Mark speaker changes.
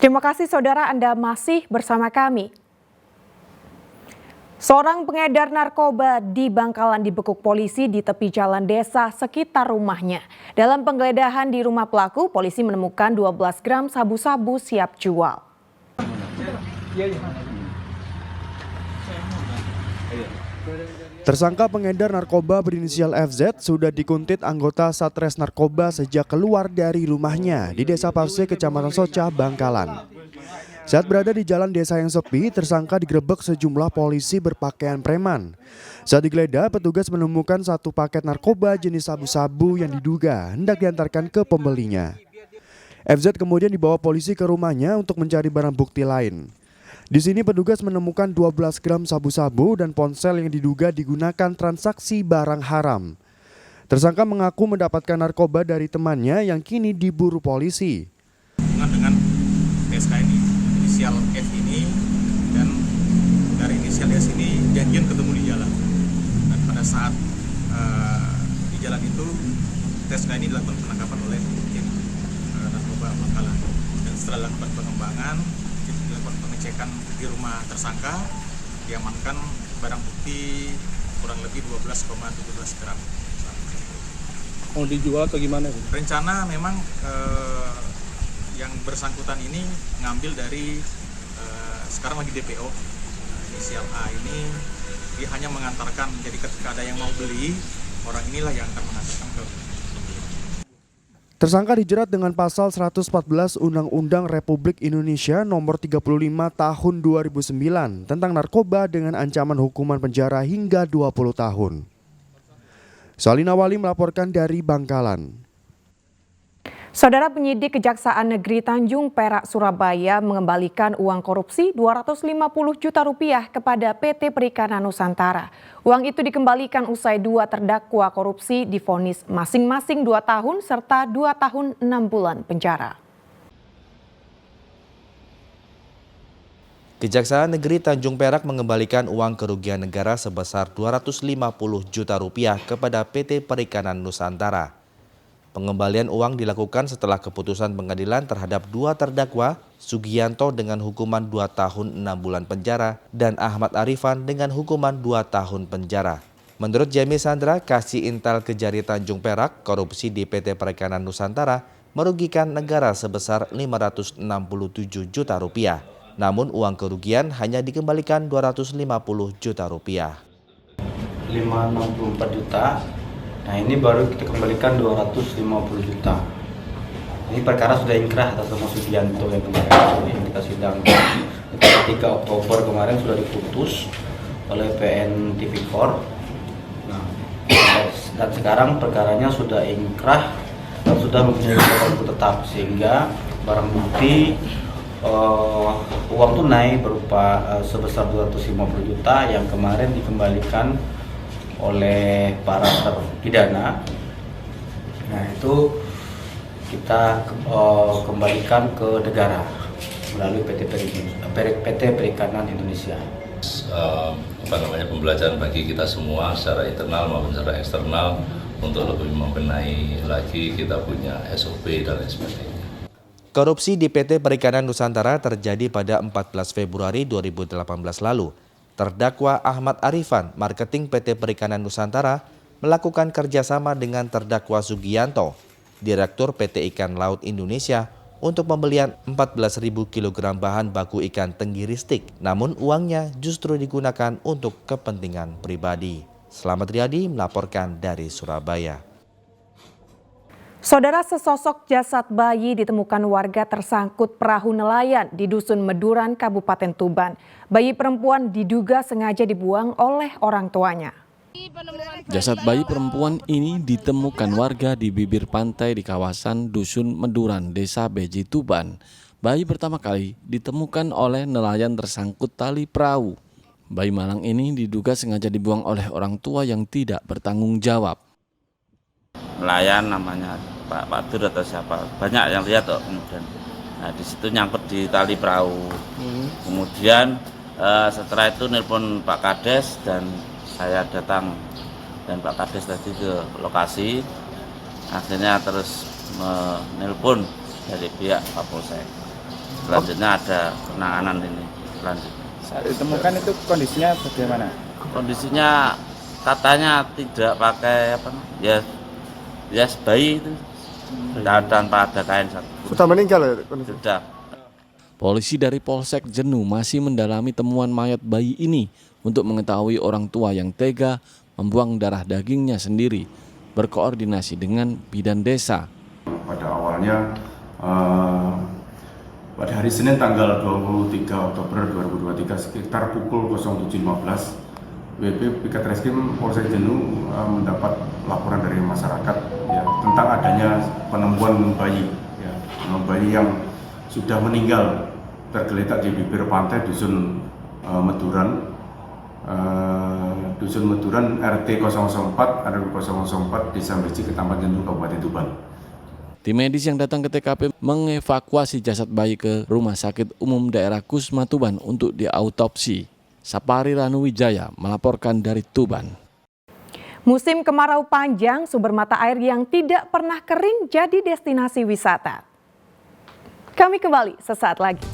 Speaker 1: Terima kasih saudara, Anda masih bersama kami. Seorang pengedar narkoba di Bangkalan dibekuk polisi di tepi jalan desa sekitar rumahnya. Dalam penggeledahan di rumah pelaku, polisi menemukan 12 gram sabu-sabu siap jual.
Speaker 2: Tersangka pengedar narkoba berinisial FZ sudah dikuntit anggota Satres Narkoba sejak keluar dari rumahnya di Desa Parse, Kecamatan Socah, Bangkalan. Saat berada di jalan desa yang sepi, tersangka digerebek sejumlah polisi berpakaian preman. Saat digeledah, petugas menemukan satu paket narkoba jenis sabu-sabu yang diduga hendak diantarkan ke pembelinya. FZ kemudian dibawa polisi ke rumahnya untuk mencari barang bukti lain. Di sini petugas menemukan 12 gram sabu-sabu dan ponsel yang diduga digunakan transaksi barang haram. Tersangka mengaku mendapatkan narkoba dari temannya yang kini diburu polisi.
Speaker 3: Dengan SK ini, inisial F ini, dan dari inisial S ini janjian ketemu di jalan. Dan pada saat di jalan itu, TSK ini dilakukan penangkapan oleh tim narkoba Bangkalan. Dan setelah dilakukan pengembangan, dilakukan pengecekan di rumah tersangka, diamankan barang bukti kurang lebih 12,17 gram.
Speaker 4: Mau dijual atau gimana?
Speaker 3: Rencana memang yang bersangkutan ini ngambil dari sekarang lagi DPO, inisial A ini dia hanya mengantarkan, jadi ketika ada yang mau beli, orang inilah yang akan mengantarkan ke pembeli.
Speaker 2: Tersangka dijerat dengan pasal 114 Undang-Undang Republik Indonesia nomor 35 tahun 2009 tentang narkoba dengan ancaman hukuman penjara hingga 20 tahun. Salina Wali melaporkan dari Bangkalan.
Speaker 1: Saudara, penyidik Kejaksaan Negeri Tanjung Perak, Surabaya mengembalikan uang korupsi Rp250 juta kepada PT Perikanan Nusantara. Uang itu dikembalikan usai 2 terdakwa korupsi divonis masing-masing 2 tahun serta 2 tahun 6 bulan penjara.
Speaker 5: Kejaksaan Negeri Tanjung Perak mengembalikan uang kerugian negara sebesar Rp250 juta kepada PT Perikanan Nusantara. Pengembalian uang dilakukan setelah keputusan pengadilan terhadap 2 terdakwa, Sugianto dengan hukuman 2 tahun 6 bulan penjara dan Ahmad Arifan dengan hukuman 2 tahun penjara. Menurut Jamie Sandra, Kasih Intel Kejari Tanjung Perak, korupsi di PT Perikanan Nusantara merugikan negara sebesar Rp567 juta. Namun uang kerugian hanya dikembalikan Rp250 juta.
Speaker 6: 564 juta. Nah, ini baru kita kembalikan 250 juta. Ini perkara sudah inkrah atas nama Sugianto yang kemarin yang kita sidang. 3 Oktober kemarin sudah diputus oleh PN Tipikor. Nah, dan sekarang perkaranya sudah inkrah dan sudah mempunyai kekuatan tetap, sehingga barang bukti uang tunai berupa sebesar 250 juta yang kemarin dikembalikan oleh para terpidana. Nah, itu kita kembalikan ke negara melalui PT Perikanan Indonesia.
Speaker 7: Pembelajaran bagi kita semua secara internal maupun secara eksternal untuk lebih membenahi lagi kita punya SOP dan lain sebagainya.
Speaker 5: Korupsi di PT Perikanan Nusantara terjadi pada 14 Februari 2018 lalu. Terdakwa Ahmad Arifan, marketing PT Perikanan Nusantara, melakukan kerjasama dengan terdakwa Sugianto, Direktur PT Ikan Laut Indonesia, untuk pembelian 14.000 kg bahan baku ikan tenggiristik. Namun uangnya justru digunakan untuk kepentingan pribadi. Slamet Riyadi melaporkan dari Surabaya.
Speaker 1: Saudara, sesosok jasad bayi ditemukan warga tersangkut perahu nelayan di Dusun Meduran, Kabupaten Tuban. Bayi perempuan diduga sengaja dibuang oleh orang tuanya.
Speaker 4: Jasad bayi perempuan ini ditemukan warga di bibir pantai di kawasan Dusun Meduran, Desa Beji, Tuban. Bayi pertama kali ditemukan oleh nelayan tersangkut tali perahu. Bayi malang ini diduga sengaja dibuang oleh orang tua yang tidak bertanggung jawab.
Speaker 8: Nelayan namanya Pak Padur atau siapa, banyak yang lihat kok. Kemudian nah, di situ nyangkut di tali perahu. Kemudian setelah itu nelpon Pak Kades dan saya datang, dan Pak Kades tadi ke lokasi. Akhirnya terus menelpon dari pihak Kapolsek. selanjutnya ada penanganan ini selanjutnya.
Speaker 9: Saat ditemukan itu kondisinya bagaimana?
Speaker 8: Kondisinya katanya tidak pakai ya bayi itu, tanpa ada kain satu.
Speaker 2: Sudah meninggal ya?
Speaker 8: Sudah.
Speaker 4: Polisi dari Polsek Jenu masih mendalami temuan mayat bayi ini untuk mengetahui orang tua yang tega membuang darah dagingnya sendiri, berkoordinasi dengan bidan desa.
Speaker 10: Pada awalnya pada hari Senin tanggal 23 Oktober 2023 sekitar pukul 07.15 WP Piket Reskrim Polsek Jenu mendapat laporan dari masyarakat ya, tentang adanya penemuan bayi yang sudah meninggal tergeletak di bibir pantai Dusun Meduran RT 004 Desa Beji, Kecamatan Jenu, Kabupaten Tuban.
Speaker 4: Tim medis yang datang ke TKP mengevakuasi jasad bayi ke Rumah Sakit Umum Daerah Kusma Tuban untuk diautopsi. Sapari Ranuwijaya melaporkan dari Tuban.
Speaker 1: Musim kemarau panjang, sumber mata air yang tidak pernah kering jadi destinasi wisata. Kami kembali sesaat lagi.